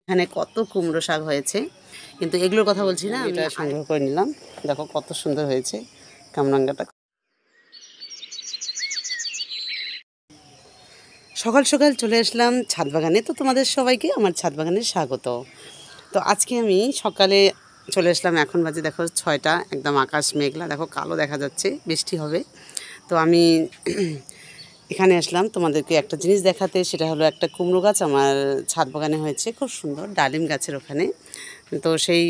এখানে কত কুমড়ো শাক হয়েছে, কিন্তু এগুলোর কথা বলছি না, আমি এটা সংগ্রহ করে নিলাম। দেখো কত সুন্দর হয়েছে কামরাঙ্গাটা। সকাল সকাল চলে আসলাম ছাদ বাগানে। তো তোমাদের সবাইকে আমার ছাদ বাগানে স্বাগত। তো আজকে আমি সকালে চলে আসলাম, এখন বাজে দেখো 6টা, একদম আকাশ মেঘলা, দেখো কালো দেখা যাচ্ছে, বৃষ্টি হবে। তো আমি এখানে আসলাম তোমাদেরকে একটা জিনিস দেখাতে, সেটা হলো একটা কুমড়ো গাছ আমার ছাদ বাগানে হয়েছে, খুব সুন্দর, ডালিম গাছের ওখানে। তো সেই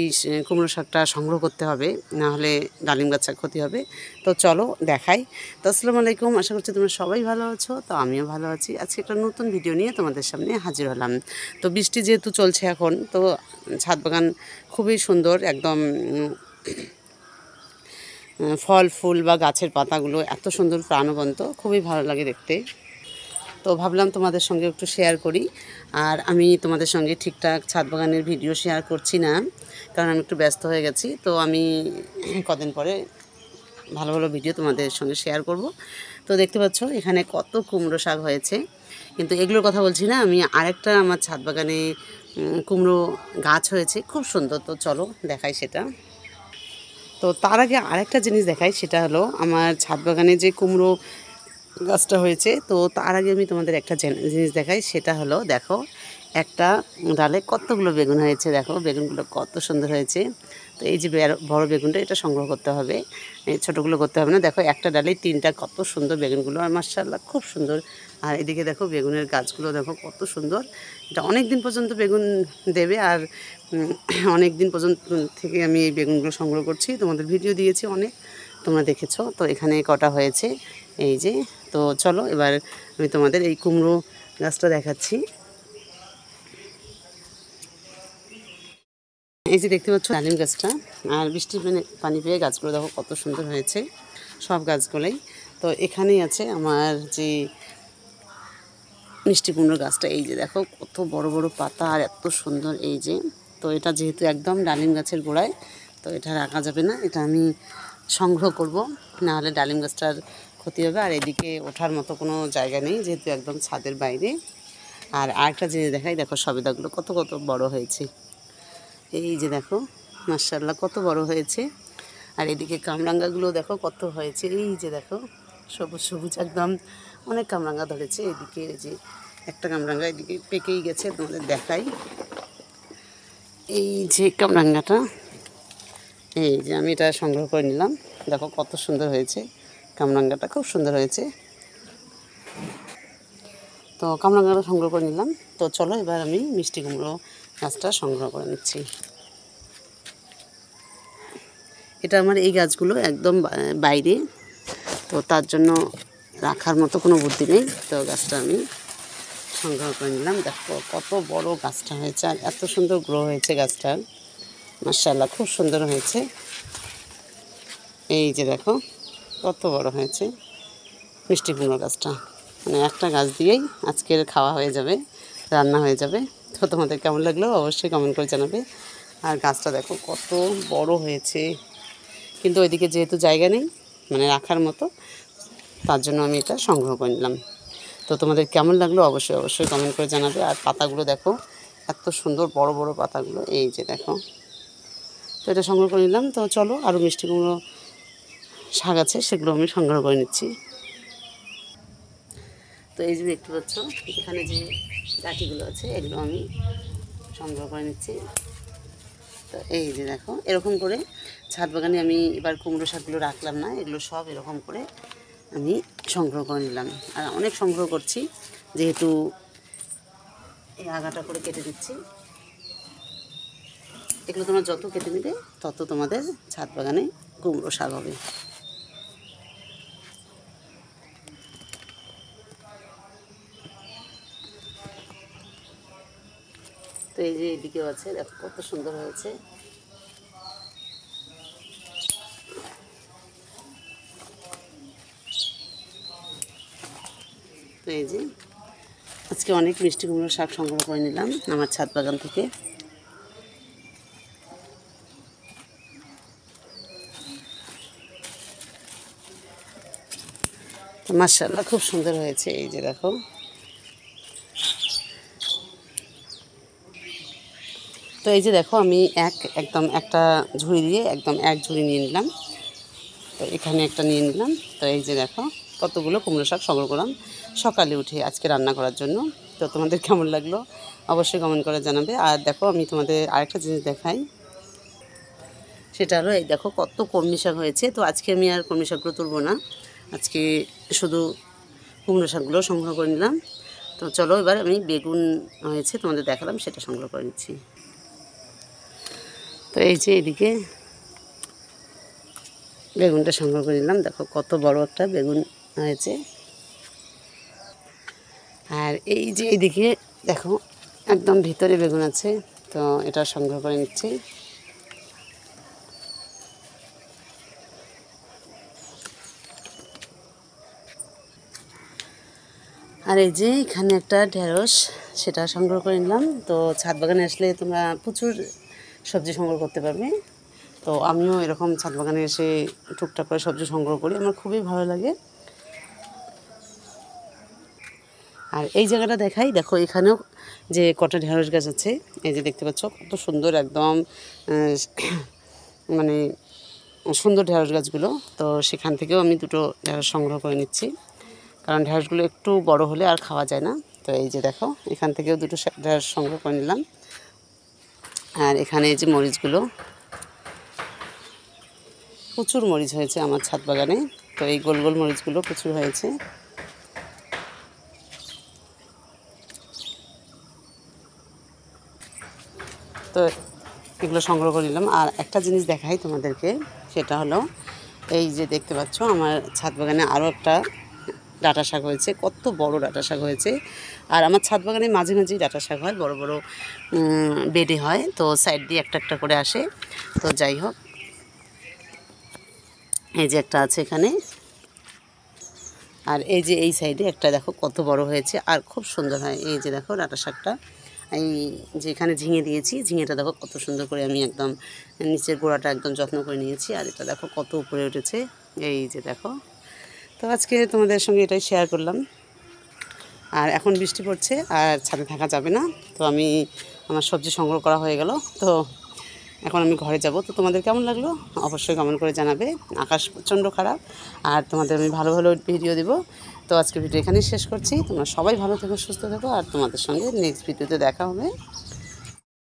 কুমড়ো শাকটা সংগ্রহ করতে হবে, না হলে ডালিম গাছের ক্ষতি হবে। তো চলো দেখাই। তো আসসালামু আলাইকুম, আশা করছি তোমরা সবাই ভালো আছো। তো আমিও ভালো আছি। আজকে একটা নতুন ভিডিও নিয়ে তোমাদের সামনে হাজির হলাম। তো বৃষ্টি যেহেতু চলছে এখন, তো ছাদ বাগান খুবই সুন্দর, একদম ফল ফুল বা গাছের পাতাগুলো এত সুন্দর প্রাণবন্ত, খুবই ভালো লাগে দেখতে। তো ভাবলাম তোমাদের সঙ্গে একটু শেয়ার করি। আর আমি তোমাদের সঙ্গে ঠিকঠাক ছাদ বাগানের ভিডিও শেয়ার করছি না, কারণ আমি একটু ব্যস্ত হয়ে গেছি। তো আমি কদিন পরে ভালো ভালো ভিডিও তোমাদের সঙ্গে শেয়ার করব। তো দেখতে পাচ্ছ এখানে কত কুমড়ো শাক হয়েছে, কিন্তু এগুলোর কথা বলছি না, আমি আরেকটা আমার ছাদ বাগানে কুমড়ো গাছ হয়েছে, খুব সুন্দর। তো চলো দেখাই সেটা। তো তার আগে আরেকটা জিনিস দেখাই, সেটা হলো আমার ছাদ বাগানে যে কুমড়ো গাছটা হয়েছে। তো তার আগে আমি তোমাদের একটা জিনিস দেখাই, সেটা হলো দেখো একটা ডালে কতগুলো বেগুন হয়েছে, দেখো বেগুনগুলো কত সুন্দর হয়েছে। তো এই যে বড় বেগুনটা, এটা সংগ্রহ করতে হবে, এই ছোটোগুলো করতে হবে না। দেখো একটা ডালে 3টা, কত সুন্দর বেগুনগুলো, আর মাশাআল্লাহ খুব সুন্দর। আর এদিকে দেখো বেগুনের গাছগুলো দেখো কত সুন্দর, এটা অনেক দিন পর্যন্ত বেগুন দেবে। আর অনেক দিন পর্যন্ত থেকে আমি এই বেগুনগুলো সংগ্রহ করছি, তোমাদের ভিডিও দিয়েছি অনেক, তোমরা দেখেছো। তো এখানে কটা হয়েছে, এই যে। তো চলো এবার আমি তোমাদের এই কুমড়ো গাছটা দেখাচ্ছি। এই যে দেখতে পাচ্ছ ডালিম গাছটা, আর বৃষ্টির পানি পেয়ে গাছগুলো দেখো কত সুন্দর হয়েছে, সব গাছগুলোই। তো এখানেই আছে আমার যে মিষ্টি কুমড়োর গাছটা, এই যে দেখো কত বড় বড় পাতা আর এত সুন্দর, এই যে। তো এটা যেহেতু একদম ডালিম গাছের গোড়ায়, তো এটা রাখা যাবে না, এটা আমি সংগ্রহ করব, না হলে ডালিম গাছটার ক্ষতি হবে। আর এদিকে ওঠার মতো কোনো জায়গা নেই, যেহেতু একদম ছাদের বাইরে। আর আরেকটা জিনিস দেখাই, দেখো সবেদাগুলো কত কত বড় হয়েছে, এই যে দেখো মাশাআল্লাহ কত বড় হয়েছে। আর এদিকে কামরাঙ্গাগুলো দেখো কত হয়েছে, এই যে দেখো সবুজ সবুজ একদম, অনেক কামরাঙ্গা ধরেছে। এদিকে এই যে একটা কামরাঙ্গা এদিকে পেকেই গেছে, তোমাদের দেখাই, এই যে কামরাঙ্গাটা, এই যে আমি এটা সংগ্রহ করে নিলাম। দেখো কত সুন্দর হয়েছে, কামরাঙ্গাটা খুব সুন্দর হয়েছে। তো কামরাঙ্গাটা সংগ্রহ করে নিলাম। তো চলো এবার আমি মিষ্টি কুমড়ো গাছটা সংগ্রহ করে নিচ্ছি। এটা আমার এই গাছগুলো একদম বাইরে, তো তার জন্য রাখার মতো কোনো বুদ্ধি নেই। তো গাছটা আমি সংগ্রহ করে নিলাম। দেখো কত বড় গাছটা হয়েছে, আর এত সুন্দর গ্রো হয়েছে গাছটার, মাশাআল্লাহ খুব সুন্দর হয়েছে। এই যে দেখো কত বড় হয়েছে মিষ্টি কুমড়ো গাছটা, মানে একটা গাছ দিয়েই আজকের খাওয়া হয়ে যাবে, রান্না হয়ে যাবে। তো তোমাদের কেমন লাগলো অবশ্যই কমেন্ট করে জানাবে। আর গাছটা দেখো কত বড় হয়েছে, কিন্তু ওইদিকে যেহেতু জায়গা নেই মানে রাখার মতো, তার জন্য আমি এটা সংগ্রহ করে নিলাম। তো তোমাদের কেমন লাগলো অবশ্যই অবশ্যই কমেন্ট করে জানাবে। আর পাতাগুলো দেখো এত সুন্দর বড় বড় পাতাগুলো, এই যে দেখো। তো এটা সংগ্রহ করে নিলাম। তো চলো আরও মিষ্টি কুমড়ো শাক আছে, সেগুলো আমি সংগ্রহ করে নিচ্ছি। তো এই যে দেখতে পাচ্ছ এখানে যে ডাঁটিগুলো আছে, এগুলো আমি সংগ্রহ করে নিচ্ছি। তো এই যে দেখো এরকম করে ছাদ বাগানে আমি এবার কুমড়ো শাকগুলো রাখলাম না, এগুলো সব এরকম করে আমি সংগ্রহ করে নিলাম। আর অনেক সংগ্রহ করছি, যেহেতু এই আগাটা করে কেটে দিচ্ছি। এগুলো তোমরা যত কেটে নেবে তত তোমাদের ছাদ বাগানে কুমড়ো শাক হবে। তো এই যে এদিকেও আছে, দেখো কত সুন্দর হয়েছে। তো এই যে আজকে অনেক মিষ্টি কুমড়ো শাক সংগ্রহ করে নিলাম আমার ছাদ বাগান থেকে। তো মাশাআল্লাহ খুব সুন্দর হয়েছে, এই যে দেখো। তো এই যে দেখো আমি একদম একটা ঝুড়ি দিয়ে একদম এক ঝুড়ি নিয়ে নিলাম। তো এখানে একটা নিয়ে নিলাম। তো এই যে দেখো কতগুলো কুমড়ো শাক সংগ্রহ করলাম সকালে উঠে আজকে রান্না করার জন্য। তো তোমাদের কেমন লাগলো অবশ্যই কমেন্ট করে জানাবে। আর দেখো আমি তোমাদের আরেকটা জিনিস দেখাই, সেটা হলো এই দেখো কত কলমি শাক হয়েছে। তো আজকে আমি আর কলমি শাকগুলো তুলবো না, আজকে শুধু কুমড়ো শাকগুলো সংগ্রহ করে নিলাম। তো চলো এবার আমি বেগুন হয়েছে তোমাদের দেখালাম সেটা সংগ্রহ করে নিচ্ছি। তো এই যে এদিকে বেগুনটা সংগ্রহ করে নিলাম, দেখো কত বড় একটা বেগুন হয়েছে। আর এই যে এইদিকে দেখো একদম ভিতরে বেগুন আছে, তো এটা সংগ্রহ করে নিচ্ছি। আর এই যে এখানে একটা ঢেঁড়স, সেটা সংগ্রহ করে নিলাম। তো ছাদ বাগানে আসলে তোমরা প্রচুর সবজি সংগ্রহ করতে পারবে। তো আমিও এরকম ছাদ বাগানে এসে টুকটাক করে সবজি সংগ্রহ করি, আমার খুবই ভালো লাগে। আর এই জায়গাটা দেখাই, দেখো এখানেও যে কটা ঢেঁড়স গাছ আছে, এই যে দেখতে পাচ্ছ কত সুন্দর একদম মানে সুন্দর ঢেঁড়স গাছগুলো। তো সেখান থেকেও আমি দুটো ঢেঁড়স সংগ্রহ করে নিচ্ছি, কারণ ঢেঁড়সগুলো একটু বড় হলে আর খাওয়া যায় না। তো এই যে দেখো এখান থেকেও দুটো ঢেঁড়স সংগ্রহ করে নিলাম। আর এখানে এই যে মরিচগুলো, প্রচুর মরিচ হয়েছে আমার ছাদ বাগানে। তো এই গোল গোল মরিচগুলো প্রচুর হয়েছে। তো এগুলো সংগ্রহ করে নিলাম। আর একটা জিনিস দেখাই তোমাদেরকে, সেটা হলো এই যে দেখতে পাচ্ছ আমার ছাদ বাগানে আরও একটা ডাঁটা শাক হয়েছে, কত বড় ডাঁটা শাক হয়েছে। আর আমার ছাদ বাগানে মাঝে মাঝেই ডাঁটা শাক হয়, বড় বড় বেডে হয়, তো সাইড দিয়ে একটা একটা করে আসে। তো যাই হোক এই যে একটা আছে এখানে, আর এই যে এই সাইডে একটা দেখো কত বড় হয়েছে আর খুব সুন্দর হয়। এই যে দেখো ডাঁটা শাকটা, এই যে এখানে ঝিঙে দিয়েছি, ঝিঙেটা দেখো কত সুন্দর করে আমি একদম নিচের গোড়াটা একদম যত্ন করে নিয়েছি। আর এটা দেখো কত উপরে উঠেছে, এই যে দেখো। তো আজকে তোমাদের সঙ্গে এটাই শেয়ার করলাম। আর এখন বৃষ্টি পড়ছে আর ছাদে থাকা যাবে না, তো আমি আমার সবজি সংগ্রহ করা হয়ে গেল। তো এখন আমি ঘরে যাব। তো তোমাদের কেমন লাগলো অবশ্যই কমেন্ট করে জানাবে। আকাশ প্রচণ্ড খারাপ, আর তোমাদের আমি ভালো ভালো ভিডিও দেবো। তো আজকে ভিডিও এখানেই শেষ করছি। তোমরা সবাই ভালো থেকো, সুস্থ থেকো, আর তোমাদের সঙ্গে নেক্সট ভিডিওতে দেখা হবে।